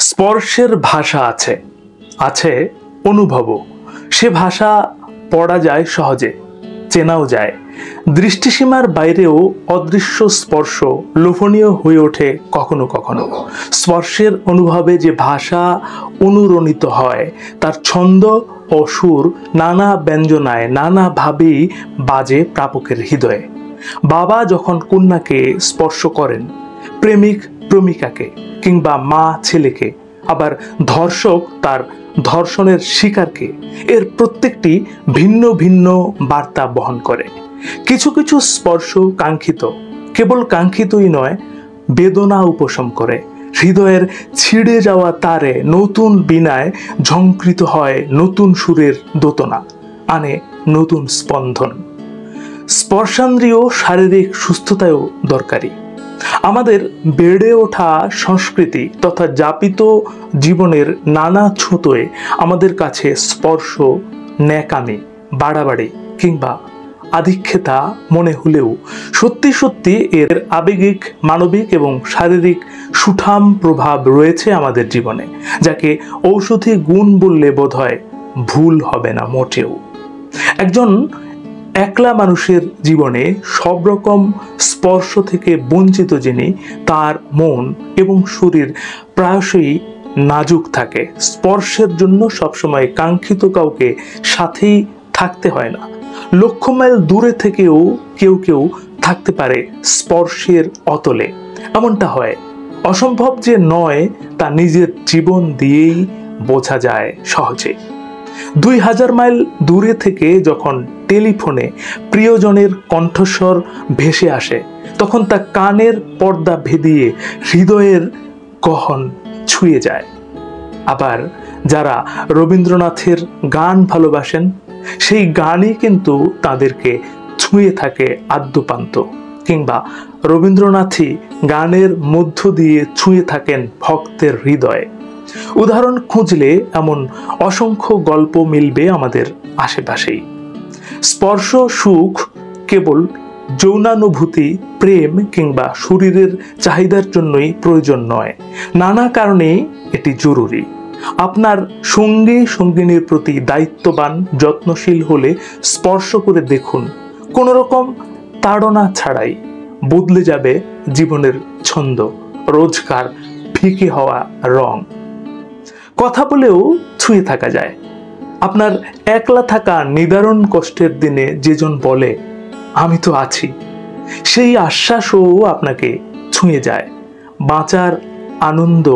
স্পর্শের ভাষা আছে, আছে অনুভবও। সে ভাষা পড়া যায় সহজে, চেনাও যায়। দৃষ্টিসীমার বাইরেও অদৃশ্য স্পর্শ লোভনীয় হয়ে ওঠে কখনো কখনো। স্পর্শের অনুভবে যে ভাষা অনুরণিত হয়, তার ছন্দ ও সুর নানা ব্যঞ্জনায় নানাভাবেই বাজে প্রাপকের হৃদয়ে। বাবা যখন কন্যাকে স্পর্শ করেন, প্রেমিক প্রেমিকাকে, কিংবা মা ছেলেকে, আবার ধর্ষক তার ধর্ষণের শিকারকে, এর প্রত্যেকটি ভিন্ন ভিন্ন বার্তা বহন করে। কিছু কিছু স্পর্শ কাঙ্ক্ষিত, কেবল কাঙ্ক্ষিতই নয়, বেদনা উপশম করে। হৃদয়ের ছিঁড়ে যাওয়া তারে নতুন বীণায় ঝংকৃত হয় নতুন সুরের দোতনা, আনে নতুন স্পন্দন। স্পর্শান্দ্রিয় শারীরিক সুস্থতায়ও দরকারি। আমাদের বেড়ে ওঠা সংস্কৃতি তথা যাপিত জীবনের নানা ছুতোয় আমাদের কাছে স্পর্শ ন্যাকামি, বাড়াবাড়ি কিংবা আধিক্যতা মনে হলেও সত্যি সত্যি এর আবেগিক, মানবিক এবং শারীরিক সুঠাম প্রভাব রয়েছে আমাদের জীবনে, যাকে ঔষধি গুণ বললে বোধহয় ভুল হবে না মোটেও। একজন একলা মানুষের জীবনে সব রকম স্পর্শ থেকে বঞ্চিত যিনি, তার মন এবং শরীর প্রায়শই নাজুক থাকে। স্পর্শের জন্য সবসময় কাঙ্ক্ষিত কাউকে সাথেই থাকতে হয় না। লক্ষ মাইল দূরে থেকেও কেউ কেউ থাকতে পারে স্পর্শের অতলে। এমনটা হয়, অসম্ভব যে নয় তা নিজের জীবন দিয়েই বোঝা যায় সহজে। 2000 মাইল দূরে থেকে যখন টেলিফোনে প্রিয়জনের কণ্ঠস্বর ভেসে আসে, তখন তা কানের পর্দা ভেদিয়ে হৃদয়ের গহন ছুঁয়ে যায়। আবার যারা রবীন্দ্রনাথের গান ভালোবাসেন, সেই গানই কিন্তু তাদেরকে ছুঁয়ে থাকে আদ্যোপান্ত, কিংবা রবীন্দ্রনাথই গানের মধ্য দিয়ে ছুঁয়ে থাকেন ভক্তের হৃদয়ে। উদাহরণ খুঁজলে এমন অসংখ্য গল্প মিলবে আমাদের আশেপাশেই। স্পর্শ সুখ কেবল যৌনানুভূতি, প্রেম কিংবা শরীরের চাহিদার জন্যই প্রয়োজন নয়, নানা কারণেই এটি জরুরি। আপনার সঙ্গী সঙ্গিনীর প্রতি দায়িত্ববান, যত্নশীল হলে স্পর্শ করে দেখুন, কোনো রকম তাড়না ছাড়াই বদলে যাবে জীবনের ছন্দ, রোজকার ফিকে হওয়া রং। কথা বলেও ছুঁয়ে থাকা যায়। আপনার একলা থাকা নিদারুণ কষ্টের দিনে যেজন বলে আমি তো আছি, সেই আশ্বাসও আপনাকে ছুঁয়ে যায়। বাঁচার আনন্দ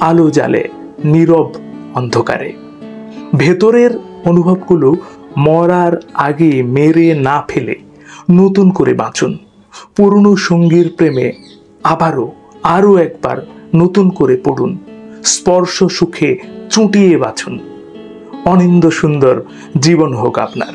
আলো জ্বালে নীরব অন্ধকারে। ভেতরের অনুভবগুলো মরার আগে মেরে না ফেলে নতুন করে বাঁচুন। পুরনো সঙ্গীর প্রেমে আরো একবার নতুন করে পড়ুন। স্পর্শ সুখে চুটিয়ে বাঁচুন। অনিন্দ্য সুন্দর জীবন হোক আপনার।